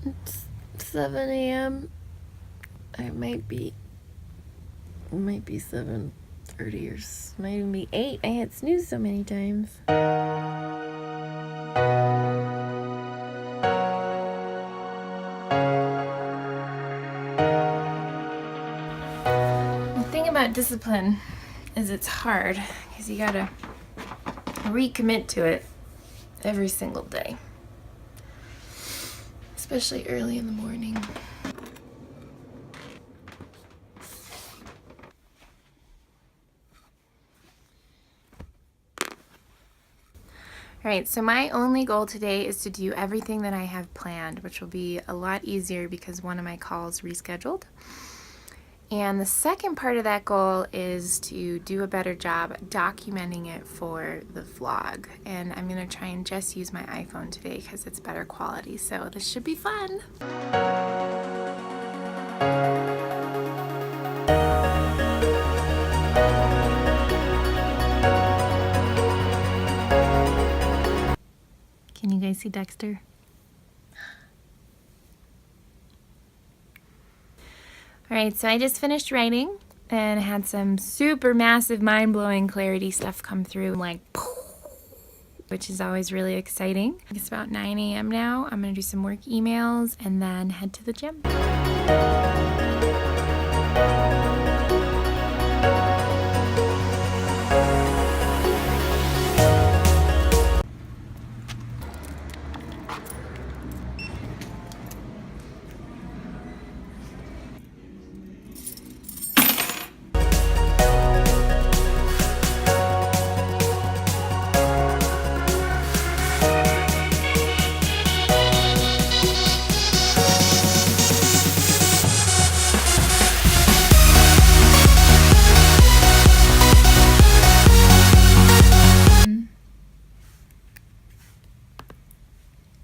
It's 7 a.m. It might be 7:30 or might even be 8. I had snooze so many times. The thing about discipline is it's hard because you gotta recommit to it every single day, especially early in the morning. All right, so my only goal today is to do everything that I have planned, which will be a lot easier because one of my calls rescheduled. And the second part of that goal is to do a better job documenting it for the vlog. And I'm gonna try and just use my iPhone today because it's better quality. So this should be fun. Can you guys see Dexter? All right, so I just finished writing and had some super massive mind-blowing clarity stuff come through, like, which is always really exciting. It's about 9 a.m. now. I'm gonna do some work emails and then head to the gym.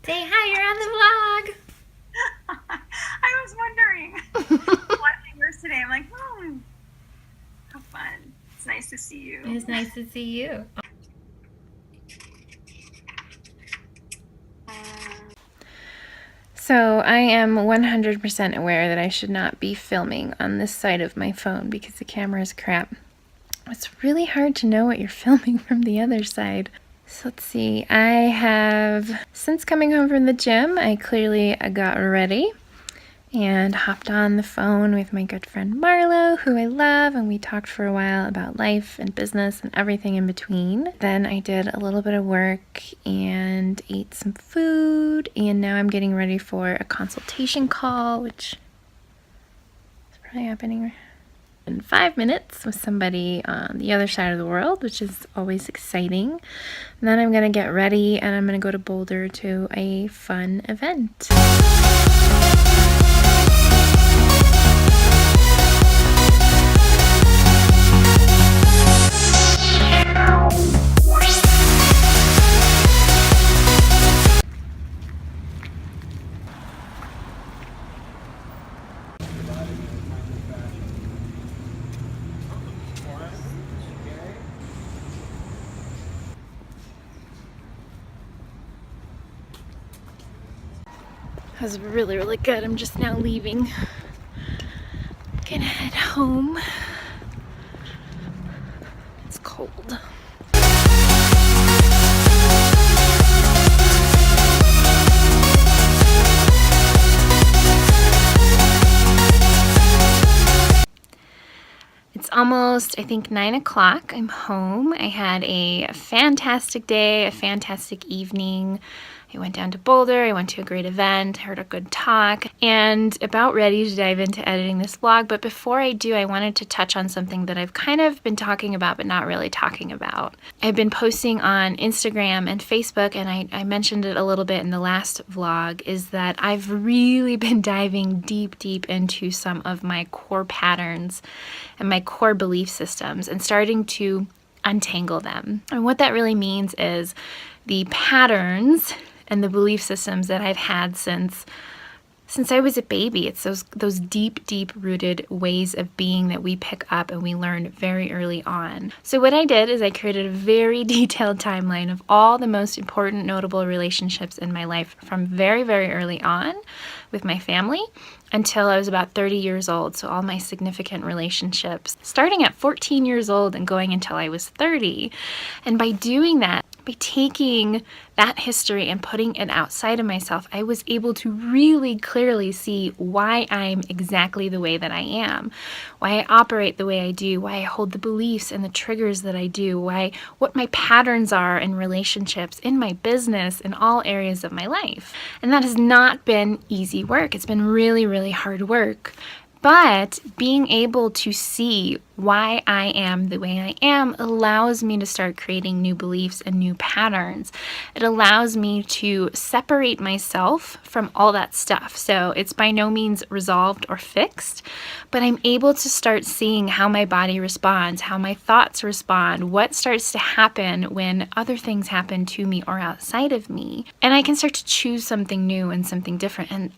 Say hi, you're on the vlog. I was wondering watching yours today. I'm like, how fun. It's nice to see you. It's nice to see you. So I am 100% aware that I should not be filming on this side of my phone because the camera is crap. It's really hard to know what you're filming from the other side. So let's see, I have, since coming home from the gym, I clearly got ready and hopped on the phone with my good friend Marlo, who I love, and we talked for a while about life and business and everything in between. Then I did a little bit of work and ate some food, and now I'm getting ready for a consultation call, which is probably happening in 5 minutes with somebody on the other side of the world, which is always exciting. And then I'm gonna get ready and I'm gonna go to Boulder to a fun event. That was really, really good. I'm just now leaving. Gonna head home. It's cold. It's almost, I think, 9 o'clock. I'm home. I had a fantastic day, a fantastic evening. I went down to Boulder, I went to a great event, heard a good talk, and about ready to dive into editing this vlog. But before I do, I wanted to touch on something that I've kind of been talking about but not really talking about. I've been posting on Instagram and Facebook, and I mentioned it a little bit in the last vlog, is that I've really been diving deep into some of my core patterns and my core belief systems and starting to untangle them. And what that really means is the patterns and the belief systems that I've had since since I was a baby. It's those deep, deep rooted ways of being that we pick up and we learn very early on. So what I did is I created a very detailed timeline of all the most important, notable relationships in my life from very, very early on with my family until I was about 30 years old. So all my significant relationships, starting at 14 years old and going until I was 30. And by doing that, by taking that history and putting it outside of myself, I was able to really clearly see why I'm exactly the way that I am, why I operate the way I do, why I hold the beliefs and the triggers that I do, what my patterns are in relationships, in my business, in all areas of my life. And that has not been easy work. It's been really, really hard work. But being able to see why I am the way I am allows me to start creating new beliefs and new patterns. It allows me to separate myself from all that stuff. So it's by no means resolved or fixed, but I'm able to start seeing how my body responds, how my thoughts respond, what starts to happen when other things happen to me or outside of me. And I can start to choose something new and something different. And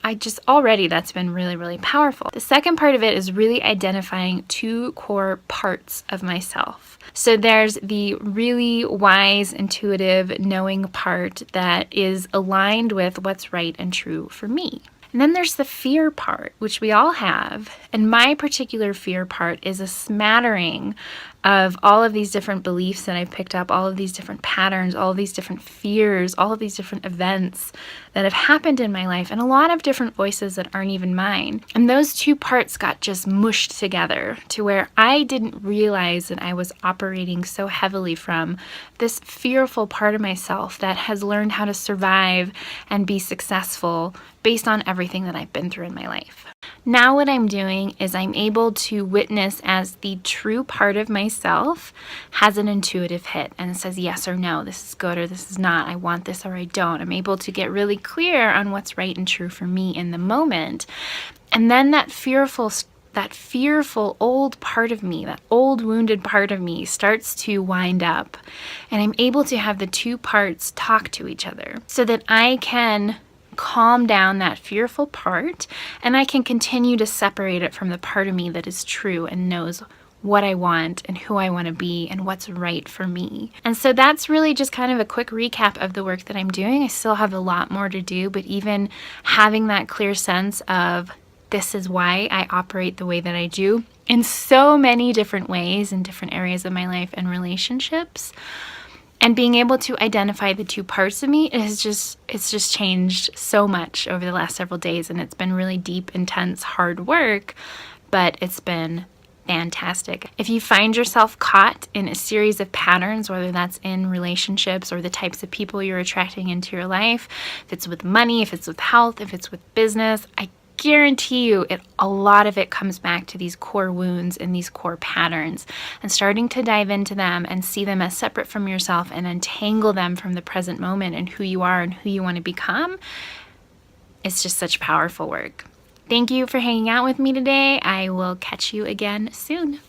already that's been really, really powerful. The second part of it is really identifying two core parts of myself. So there's the really wise, intuitive, knowing part that is aligned with what's right and true for me. And then there's the fear part, which we all have. And my particular fear part is a smattering of all of these different beliefs that I've picked up, all of these different patterns, all of these different fears, all of these different events that have happened in my life, and a lot of different voices that aren't even mine. And those two parts got just mushed together to where I didn't realize that I was operating so heavily from this fearful part of myself that has learned how to survive and be successful based on everything that I've been through in my life. Now what I'm doing is I'm able to witness as the true part of myself has an intuitive hit and it says yes or no, this is good or this is not, I want this or I don't. I'm able to get really clear on what's right and true for me in the moment. And then that fearful old part of me, that old wounded part of me starts to wind up. And I'm able to have the two parts talk to each other so that I can calm down that fearful part and I can continue to separate it from the part of me that is true and knows what I want and who I want to be and what's right for me. And so that's really just kind of a quick recap of the work that I'm doing. I still have a lot more to do, but even having that clear sense of this is why I operate the way that I do in so many different ways in different areas of my life and relationships. And being able to identify the two parts of me it's just changed so much over the last several days. And it's been really deep, intense, hard work, but it's been fantastic. If you find yourself caught in a series of patterns, whether that's in relationships or the types of people you're attracting into your life, if it's with money, if it's with health, if it's with business, I guarantee you a lot of it comes back to these core wounds and these core patterns, and starting to dive into them and see them as separate from yourself and untangle them from the present moment and who you are and who you want to become. It's just such powerful work. Thank you for hanging out with me today. I will catch you again soon.